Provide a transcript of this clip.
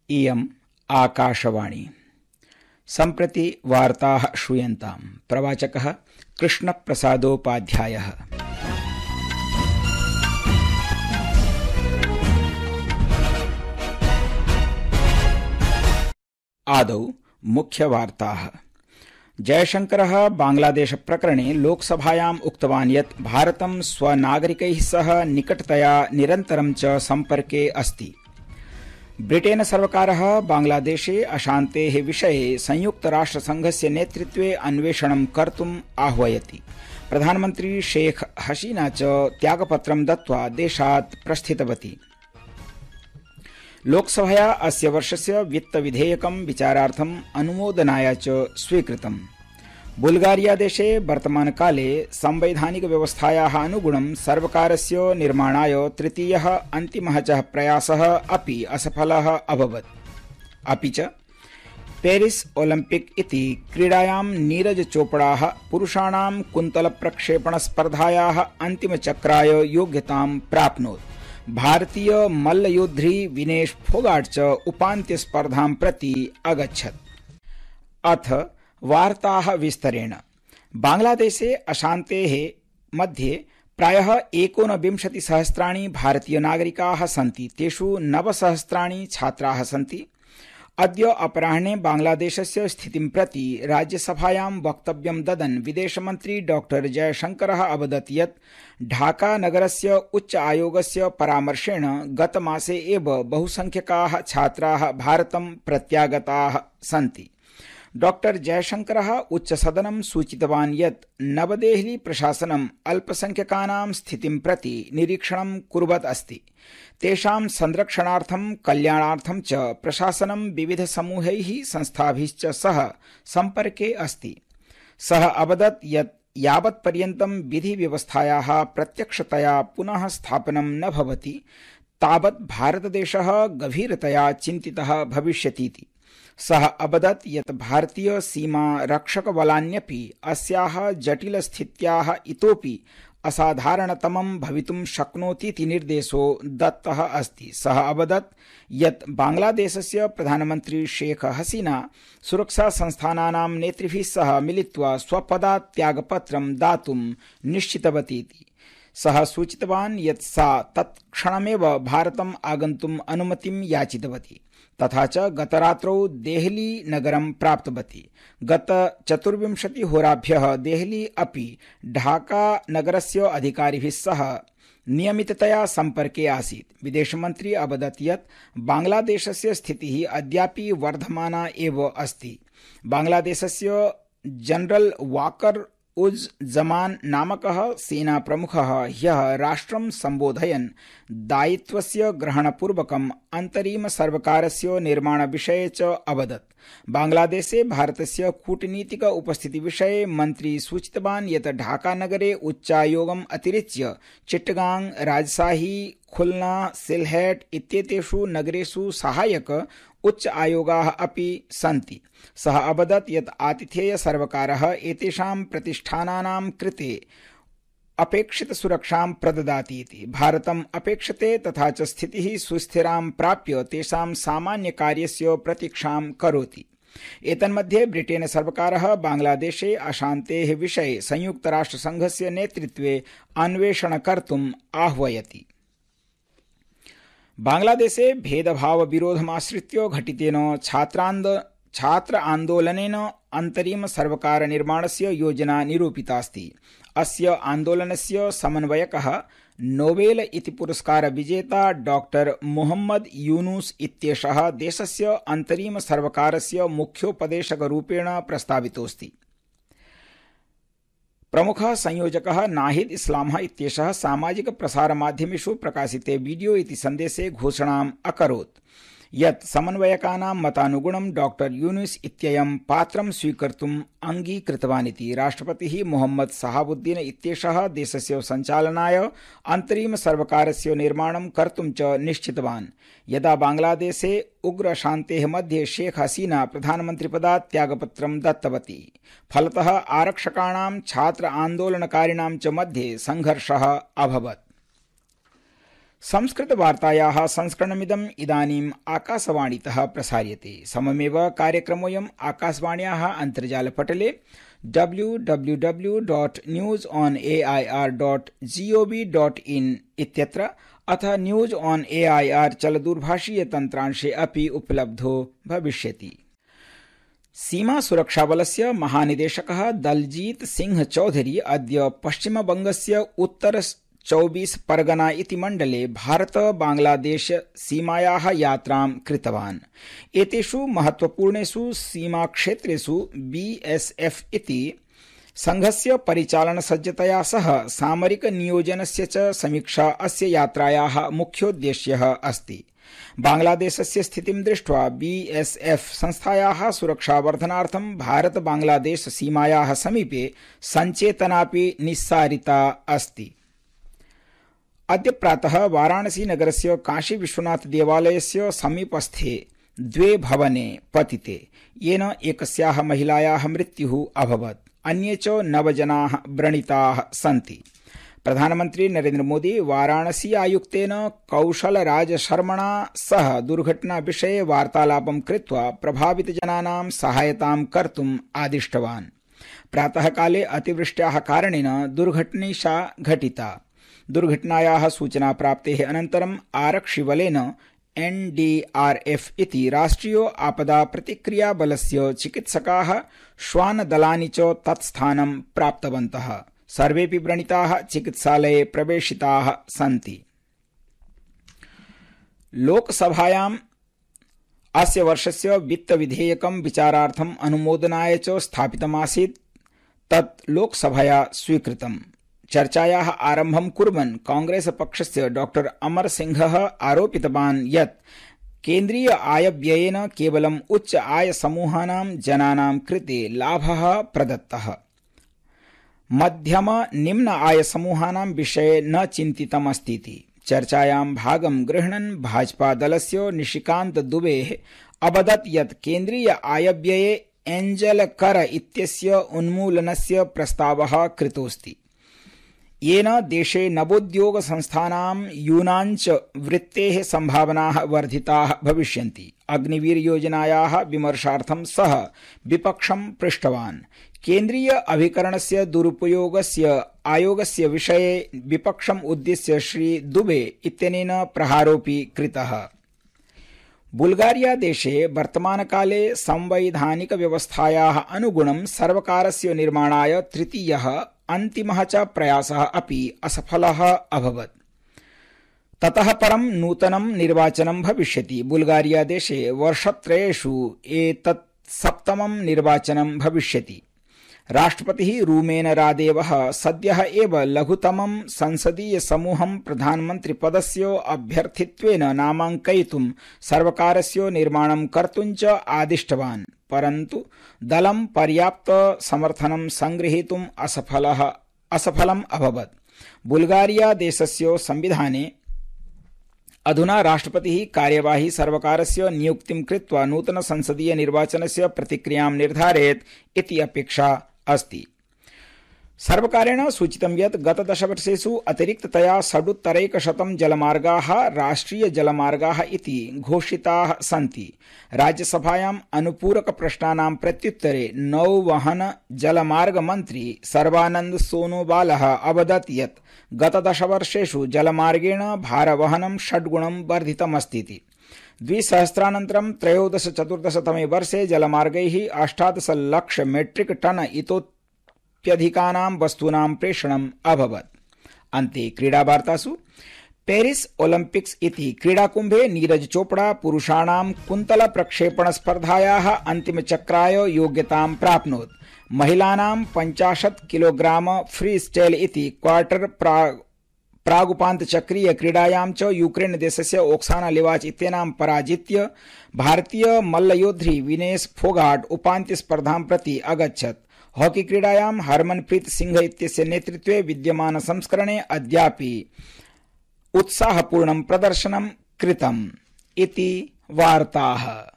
इयम् आकाशवाणी। सम्प्रति वार्ताः श्रूयन्ताम्। प्रवाचकः कृष्णप्रसादोपाध्यायः। आदौ मुख्यवार्ताः। जयशंकरः बांग्लादेश प्रकरणे लोकसभायाम् उक्तवान् यत् भारतं स्वनागरिकैः सह निकटतया निरन्तरं च सम्पर्के अस्ति। ब्रिटेन सर्वकारः बांग्लादेशे अशान्तेः विषये संयुक्तराष्ट्रसंघस्य नेतृत्वे अन्वेषणं कर्तुम् आह्वयति। प्रधानमन्त्री शेख हसीना च त्यागपत्रं दत्त्वा देशात् प्रस्थितवती। लोकसभया अस्य वर्षस्य वित्तविधेयकं विचारार्थम् अनुमोदनाय च स्वीकृतम्। बुल्गारिया देशे वर्तमानकाले संवैधानिक व्यवस्थायाः अनुगुणं सर्वकारस्य निर्माणाय तृतीयः अन्तिमः च प्रयासः अपि असफलः अभवत्। अपि च पेरिस ओलिम्पिक इति क्रीडायां नीरज चोपड़ाः पुरुषाणां कुन्तलप्रक्षेपणस्पर्धायाः अन्तिमचक्राय योग्यतां प्राप्नोत्। भारतीय मल्लयोद्धी विनेश फोगाट च उपान्त्यस्पर्धां प्रति अगच्छत्। अथ वार्ताः विस्तरेण। बांग्लादेशे अशान्तेः मध्ये प्रायः 19,000 भारतीयनागरिकाः सन्ति। तेषु 9,000 छात्राः सन्ति। अद्य अपराह्ने बांग्लादेशस्य स्थितिं प्रति राज्यसभायां वक्तव्यं ददन् विदेशमन्त्री डॉक्टर जयशंकरः अवदत् यत् ढाका नगरस्य उच्च आयोगस्य परामर्शेण गतमासे एव बहुसंख्यकाः छात्राः भारतं प्रत्यागताः सन्ति। डॉक्टर जयशंकरः उच्चसदनं सूचितवान् यत् नवदेहली प्रशासनम् अल्पसंख्यकानां स्थितिं प्रति निरीक्षणं कुर्वत् अस्ति। तेषां संरक्षणार्थं कल्याणार्थं च प्रशासनं विविधसमूहैः संस्थाभिश्च सह सम्पर्के अस्ति। सः अवदत् यत् यावत्पर्यन्तं विधिव्यवस्थायाः प्रत्यक्षतया पुनः स्थापनं न भवति तावत् भारतदेशः गभीरतया चिन्तितः भविष्यतीति। सः अवदत् यत् भारतीय सीमा रक्षकबलान्यपि अस्याः जटिलस्थित्याः इतोपि असाधारणतमं भवितुं शक्नोतीति निर्देशो दत्तः अस्ति। सः अवदत् यत् बांग्लादेशस्य प्रधानमन्त्री शेख हसीना सुरक्षासंस्थानानां नेतृभिः सह मिलित्वा स्वपदात् त्यागपत्रं दातुं निश्चितवतीति। सः सूचितवान् यत् सा तत्क्षणमेव भारतम् आगन्तुम् अनुमतिं याचितवती तथा च गतरात्रौ देहली नगरं प्राप्तवती। गत 24 होराभ्यः देहली अपि ढाका नगरस्य अधिकारिभिः सह नियमिततया सम्पर्के आसीत्। विदेशमन्त्री अवदत् यत् बांग्लादेशस्य स्थितिः अद्यापि वर्धमाना एव अस्ति। बांग्लादेशस्य जनरल वाकर उज जमान नामकः सेनाप्रमुखः ह्यः राष्ट्रं सम्बोधयन् दायित्वस्य ग्रहणपूर्वकम् अन्तरिम सर्वकारस्य निर्माणविषये च अवदत्। बांग्लादेशे भारतस्य कूटनीतिक उपस्थितिविषये मन्त्री सूचितवान् यत् ढाकानगरे उच्चायोगम् अतिरिच्य चिट्टगांग, राजशाही, खुलना, सिलहेट इत्येतेषु नगरेषु सहायक उच्च आयोगाः अपि सन्ति। सः अवदत् यत् आतिथेय सर्वकारः एतेषां प्रतिष्ठानानां कृते अपेक्षित सुरक्षां प्रददाति इति। भारतम् अपेक्षते तथा च स्थितिः सुस्थिरां प्राप्य तेषां सामान्यकार्यस्य प्रतीक्षां करोति। एतन्मध्ये ब्रिटेन सर्वकारः बांग्लादेशे अशान्तेः विषये संयुक्तराष्ट्रसंघस्य नेतृत्वे अन्वेषण कर्तुम् आह्वयति। बांग्लादेशे भेदभाव विरोधमाश्रित्य घटितेन छात्र आन्दोलनेन अन्तरिम सर्वकार निर्माणस्य योजना निरूपितास्ति। अस्य आन्दोलनस्य समन्वयकः नोबेल इति पुरस्कार विजेता डॉक्टर मोहम्मद यूनुस इत्येषः देशस्य अन्तरिम सर्वकारस्य मुख्योपदेशकरूपेण प्रस्तावितोऽस्ति। प्रमुखः संयोजकः नाहिद इस्लामः इत्येषः सामाजिक प्रसारमाध्यमेषु प्रकाशिते वीडियो इति सन्देशे घोषणाम् अकरोत् यत् समन्वयकानां मतानुगुणं डॉक्टर यूनुस इत्ययं पात्रं स्वीकर्तुम् अङ्गीकृतवान् इति। राष्ट्रपतिः मोहम्मद शहाबुद्दीन इत्येषः देशस्य सञ्चालनाय अन्तरिम सर्वकारस्य निर्माणं कर्तुं च निश्चितवान्। यदा बांग्लादेशे उग्र अशान्तेः मध्ये शेख हसीना प्रधानमन्त्रिपदात् त्यागपत्रं दत्तवती। फलतः आरक्षकाणां छात्र आन्दोलनकारिणां च मध्ये संघर्षः अभवत्। संस्कृतवार्तायाः संस्करणमिदम् इदानीम् आकाशवाणीतः प्रसार्यते। सममेव कार्यक्रमोऽयम् आकाशवाण्याः अन्तर्जालपटले www.newsonair.gov.in इत्यत्र अथ न्यूज ऑन एआईआर चलदूरभाषीय तन्त्रांशे अपि उपलब्धो भविष्यति। सीमा सुरक्षाबलस्य महानिदेशकः दलजीत सिंह चौधरी अद्य पश्चिमबंगस्य उत्तर 24 परगना इति मण्डले भारत बांग्लादेश सीमायाः यात्रां कृतवान्। एतेषु महत्वपूर्णेषु सीमाक्षेत्रेषु बीएसएफ इति संघस्य परिचालनसज्जतया सह सामरिक नियोजनस्य च समीक्षा अस्य यात्रायाः मुख्योद्देश्यः अस्ति। बांग्लादेशस्य स्थितिं दृष्ट्वा बीएसएफ संस्थायाः सुरक्षावर्धनार्थं भारत बांग्लादेश सीमायाः समीपे सञ्चेतनापि निस्सारिता अस्ति। अद्य प्रातः वाराणसी नगरस्य काशी विश्वनाथ देवालयस्य समीपस्थे द्वे भवने पतिते, येन एकस्याः महिलायाः मृत्युः अभवत्। अन्ये च 9 जनाः व्रणिताः सन्ति। प्रधानमन्त्री नरेन्द्र मोदी वाराणसी आयुक्तेन कौशलराज शर्मणा सह दुर्घटना विषये वार्तालापं कृत्वा प्रभावितजनानां सहायतां कर्तुम् आदिष्टवान्। प्रातःकाले अतिवृष्ट्याः कारणेन दुर्घटना घटिता। दुर्घटनायाः सूचना प्राप्तेः अनन्तरम् आरक्षिबलेन एनडीआरएफ इति राष्ट्रिय आपदा प्रतिक्रिया बलस्य चिकित्सकाः श्वानदलानि च तत्स्थानं प्राप्तवन्तः। सर्वेऽपि व्रणिताः चिकित्सालये प्रवेशिताः सन्ति। लोकसभायाम् अस्य वर्षस्य वित्तविधेयकं विचारार्थम् अनुमोदनाय च स्थापितमासीत्। तत् लोकसभया स्वीकृतम्। चर्चायाः आरम्भं कुर्वन् कांग्रेस पक्षस्य डॉक्टर अमर सिंहः आरोपितवान् यत् केन्द्रीय आयव्ययेन केवलम् उच्च आय समूहानां जनानां कृते लाभः प्रदत्तः, मध्यम निम्न आय समूहानां विषये न चिन्तितमस्तीति। चर्चायां भागं गृह्णन् भाजपा दलस्य निशिकान्त दुबे अवदत् यत् केन्द्रीय आयव्यये एञ्जल कर इत्यस्य उन्मूलनस्य प्रस्तावः कृतोऽस्ति, येन देशे नवोद्योग संस्थानां यूनाञ्च वृत्तेः सम्भावनाः वर्धिताः भविष्यन्ति। अग्निवीर योजनायाः विमर्शार्थं सः विपक्षं पृष्टवान्। केन्द्रीय अभिकरणस्य दुरुपयोगस्य आयोगस्य विषये विपक्षम् उद्दिश्य श्री दुबे इत्यनेन प्रहारोऽपि कृतः। बुल्गारिया देशे वर्तमानकाले संवैधानिक व्यवस्थायाः अनुगुणं सर्वकारस्य निर्माणाय तृतीयः अन्तिमः च प्रयासः अपि असफलः अभवत्। ततः परं नूतनं निर्वाचनं भविष्यति। बुल्गारिया देशे वर्षत्रयेषु एतत् 7मं निर्वाचनं भविष्यति। राष्ट्रपतिः रूमेन रादेवः सद्यः एव लघुतमं संसदीय समूहं प्रधानमन्त्रिपदस्य अभ्यर्थित्वेन नामाङ्कयितुं सर्वकारस्य निर्माणं कर्तुं च आदिष्टवान्, परन्तु दलं पर्याप्त समर्थनं संगृहीतुम् असफलम् अभवत्। बुल्गारिया देशस्य संविधाने अधुना राष्ट्रपतिः कार्यवाही सर्वकारस्य नियुक्तिं कृत्वा नूतन संसदीय निर्वाचनस्य प्रतिक्रियां निर्धारयेत् इति अपेक्षा अस्ति। सर्वकारेण सूचितं यत् गत 10 वर्षेषु अतिरिक्ततया 1,100 जलमार्गाः राष्ट्रिय जलमार्गाः इति घोषिताः सन्ति। राज्यसभायाम् अनुपूरक प्रश्नानां प्रत्युत्तरे नौवहन जलमार्ग मन्त्री सर्बानन्द सोनोवालः अवदत् यत् गत 10 वर्षेषु जलमार्गेण भारवहनं 6 गुणं वर्धितमस्तीति। 2000 13-14 तमे वर्षे जलमार्गैः 18 लाख मेट्रिक टन इतोप्यधिकानां वस्तूनां प्रेषणम् अभवत्। अन्ते क्रीडावार्तासु पेरिस ओलम्पिक्स इति क्रीडाकुम्भे नीरज चोपड़ा पुरुषाणां कुन्तल प्रक्षेपण स्पर्धायाः अन्तिमचक्राय योग्यतां प्राप्नोत्। महिलानां 50 किलोग्राम फ्री स्टाइल इति क्वार्टर प्रागुपान्तचक्रीय क्रीडायां च यूक्रेन देशस्य ओक्साना लिवाच इत्येनां पराजित्य भारतीय मल्लयोद्धी विनेश फोगाट उपान्त्यस्पर्धां प्रति अगच्छत्। हॉकी क्रीडायां हरमनप्रीत सिंह इत्यस्य नेतृत्वे विद्यमान संस्करणे अद्यापि उत्साहपूर्णं प्रदर्शनं कृतम् इति वार्ताः।